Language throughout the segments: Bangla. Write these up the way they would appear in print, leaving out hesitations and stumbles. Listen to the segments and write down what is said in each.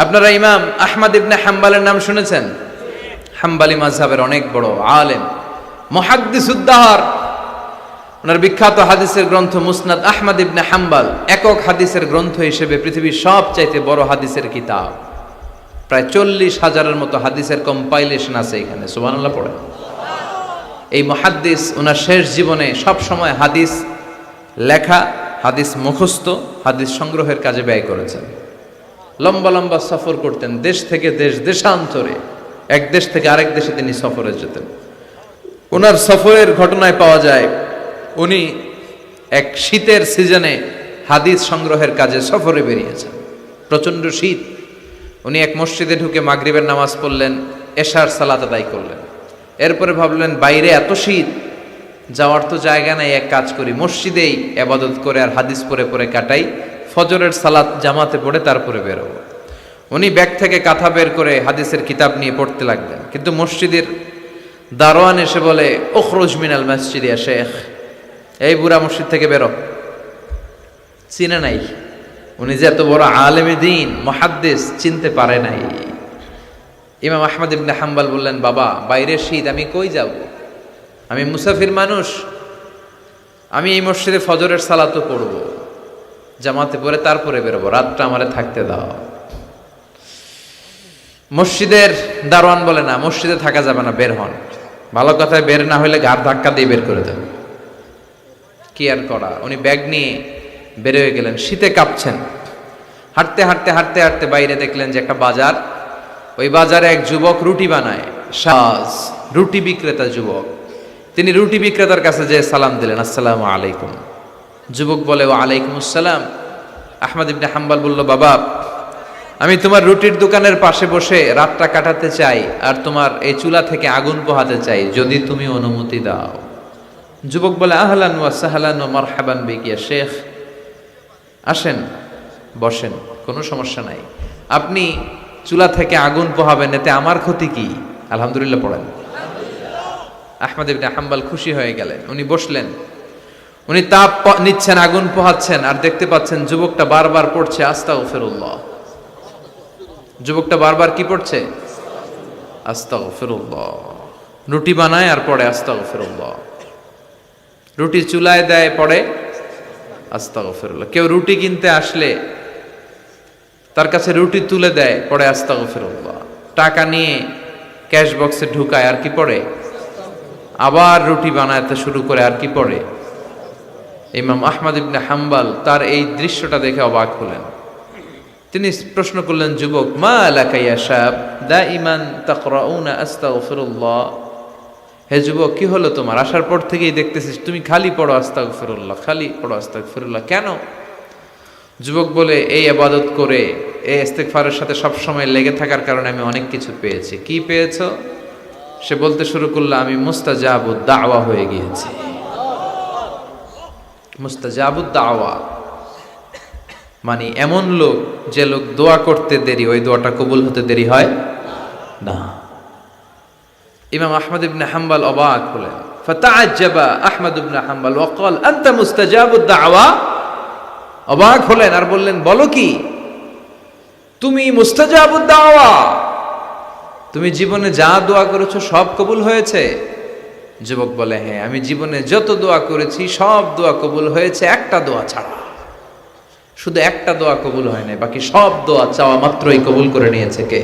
আপনারা ইমাম আহমদ ইবনে হাম্বলের নাম শুনেছেন? হাম্বলি মাযহাবের অনেক বড় আলেম, মুহাদ্দিসুদ্দাহর। ওনার বিখ্যাত হাদিসের গ্রন্থ মুসনাদ আহমদ ইবনে হাম্বল একক হাদিসের গ্রন্থ হিসেবে পৃথিবীর সবচাইতে বড় হাদিসের কিতাব। প্রায় 40,000-এর মতো হাদিসের কম্পাইলেশন আছে এখানে। সুবহানাল্লাহ পড়েন। এই মুহাদ্দিস ওনার শেষ জীবনে সব সময় হাদিস লেখা, হাদিস মুখস্থ, হাদিস সংগ্রহের কাজে ব্যয় করেছেন। লম্বা লম্বা সফর করতেন, দেশ থেকে দেশ, দেশান্তরে, এক দেশ থেকে আরেক দেশে তিনি সফরে যেতেন। ওনার সফরের ঘটনায় পাওয়া যায় উনি এক শীতের সিজনে হাদিস সংগ্রহের কাজে সফরে বেরিয়েছেন। প্রচন্ড শীত। উনি এক মসজিদে ঢুকে মাগরিবের নামাজ পড়লেন, এশার সালাত আদায় করলেন। এরপরে ভাবলেন বাইরে এত শীত, যাওয়ার তো জায়গা নাই, এক কাজ করি মসজিদেই ইবাদত করে আর হাদিস পড়ে পড়ে কাটাই, ফজরের সালাত জামাতে পড়ে তারপরে বেরোবো। উনি ব্যাগ থেকে কাঁথা বের করে হাদিসের কিতাব নিয়ে পড়তে লাগলেন। কিন্তু মসজিদের দারোয়ান এসে বলে, উখরুজ মিনাল মসজিদ ইয়া শেখ, এই বুড়া মসজিদ থেকে বেরো। চিনে নাই, উনি যে এত বড় আলেমে দ্বীন মুহাদ্দিস, চিনতে পারে নাই। ইমাম আহমদ ইবনে হাম্বল বললেন, বাবা বাইরে শীত, আমি কই যাব? আমি মুসাফির মানুষ, আমি এই মসজিদে ফজরের সালাতও পড়বো, জামাতে পড়ে তারপরে বেরোবো, রাতটা আমারে থাকতে দাও। মসজিদের দারোয়ান বলে, না মসজিদে থাকা যাবে না, বের হন। ভালো কথায় বের না হইলে ঘাড় ধাক্কা দিয়ে বের করে দেন। কি আর করা, উনি ব্যাগ নিয়ে বের হয়ে গেলেন। শীতে কাঁপছেন। হাঁটতে হাঁটতে হাঁটতে হাঁটতে বাইরে দেখলেন যে একটা বাজার, ওই বাজারে এক যুবক রুটি বানায়, সাজ রুটি বিক্রেতা যুবক। তিনি রুটি বিক্রেতার কাছে যে সালাম দিলেন, আসসালামু আলাইকুম। যুবক বলে, ওয়া আলাইকুম আসসালাম। আহমদ ইবনে হাম্বল বলল, বাবা আমি তোমার রুটির দোকানের পাশে বসে রাতটা কাটাতে চাই, আর তোমার এই চুলা থেকে আগুন পোহাতে চাই, যদি তুমি অনুমতি দাও। যুবক বলে, আহলান ওয়া সাহলান ওয়া মারহাবান বিক ইয়া শেখ, আসেন বসেন, কোনো সমস্যা নাই। আপনি চুলা থেকে আগুন পোহাবেন, এতে আমার ক্ষতি কি? আলহামদুলিল্লাহ পড়েন। আহমদ ইবনে হাম্বল খুশি হয়ে গেলেন। উনি বসলেন, উনি তাপ নিচ্ছেন, আগুন পোহাচ্ছেন, আর দেখতে পাচ্ছেন যুবকটা বারবার পড়ছে আস্তাগফিরুল্লাহ। যুবকটা বারবার কি পড়ছে? আস্তাগফিরুল্লাহ। রুটি বানায় আর পড়ে আস্তাগফিরুল্লাহ। রুটি চুলায় দেয়, পড়ে আস্তাগফিরুল্লাহ। কেউ রুটি কিনতে আসলে তার কাছে রুটি তুলে দেয়, পড়ে আস্তাগফিরুল্লাহ। টাকা নিয়ে ক্যাশ বক্সে ঢুকায়, আর কি পড়ে? আবার রুটি বানাতে শুরু করে, আর কি পড়ে? ইমাম আহমদ ইবনে হাম্বল তার এই দৃশ্যটা দেখে অবাক হলেন। তিনি প্রশ্ন করলেন, যুবক, মা লাকা ইয়া শাব দাইমান তাকরাউনা আস্তাগফিরুল্লাহ। হে যুবক, কি হলো তোমার? আসার পর থেকেই দেখতেছিস তুমি খালি পড়ো আস্তাগফিরুল্লাহ, খালি পড়ো আস্তাগফিরুল্লাহ, কেন? যুবক বলে, এই ইবাদত করে, এই ইস্তিগফারের সাথে সব সময় লেগে থাকার কারণে আমি অনেক কিছু পেয়েছি। কি পেয়েছো? সে বলতে শুরু করলো, আমি মুস্তাজাবুদ দাওয়া হয়ে গিয়েছি। মুস্তাজাবুদ দাওয়া মানে এমন লোক, যে লোক দোয়া করতে দেরি, ওই দোয়াটা কবুল হতে দেরি হয় না। ইমাম আহমদ ইবনে হাম্বল অবাক হলেন। ফাতাআজ্জাবা আহমদ ইবনে হাম্বল ওয়া ক্বাল, আনতা মুস্তাজাবুদ দাওয়া। অবাক হলেন আর বললেন, বলো কি, তুমি মুস্তাজাবুদ দাওয়া? তুমি জীবনে যা দোয়া করেছো সব কবুল হয়েছে? যুবক বলে, হ্যাঁ, আমি জীবনে যত দোয়া করেছি সব দোয়া কবুল হয়েছে, একটা দোয়া ছাড়া। শুধু একটা দোয়া কবুল হয় না, বাকি সব দোয়া চাওয়া মাত্রই কবুল করে নিয়েছে কে?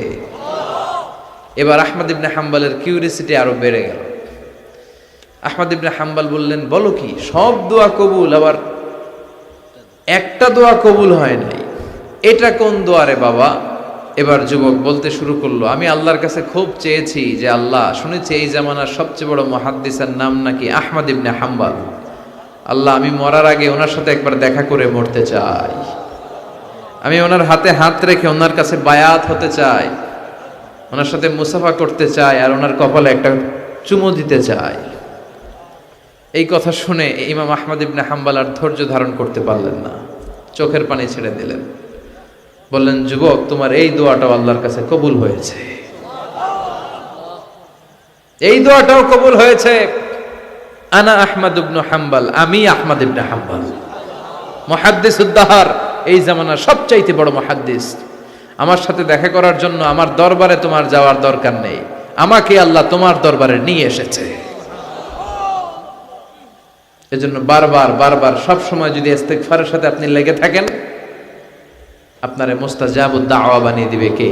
এবার আহমদ ইবনে হাম্বলের কিউরিসিটি আরো বেড়ে গেল। আহমদ ইবনে হাম্বল বললেন, বলো কি, সব দোয়া কবুল, আবার একটা দোয়া কবুল হয় নাই, এটা কোন দোয়া রে বাবা? এবার যুবক বলতে শুরু করলো, আমি আল্লাহর কাছে খুব চেয়েছি যে আল্লাহ, শুনেছি এই জামানার সবচেয়ে বড় মুহাদ্দিসের নাম নাকি আহমদ ইবনে হাম্বল। আল্লাহ, আমি মরার আগে ওনার সাথে একবার দেখা করে মরতে চাই। আমি ওনার হাতে হাত রেখে ওনার কাছে বায়াত হতে চাই, ওনার সাথে মুসাফা করতে চাই, আর ওনার কপালে একটা চুমু দিতে চাই। এই কথা শুনে ইমাম আহমদ ইবনে হাম্বল আর ধৈর্য ধারণ করতে পারলেন না, চোখের পানি ছেড়ে দিলেন। বললেন, যুবক, তোমার এই দোয়াটাও আল্লাহর কাছে কবুল হয়েছে, এই দোয়াটাও কবুল হয়েছে। আনা আহমদ ইবনে হাম্বল, আমি আহমদ ইবনে হাম্বল, মুহাদ্দিসুদ্দাহর, এই জামানার সবচাইতে বড় মুহাদ্দিস। আমার সাথে দেখা করার জন্য আমার দরবারে তোমার যাওয়ার দরকার নেই, আমাকে আল্লাহ তোমার দরবারে নিয়ে এসেছে। এজন্য বারবার বারবার সব সময় যদি ইস্তিগফারের সাথে আপনি লেগে থাকেন, আপনারে মুস্তাজাবুদ দাওয়া বানিয়ে দিবে কে?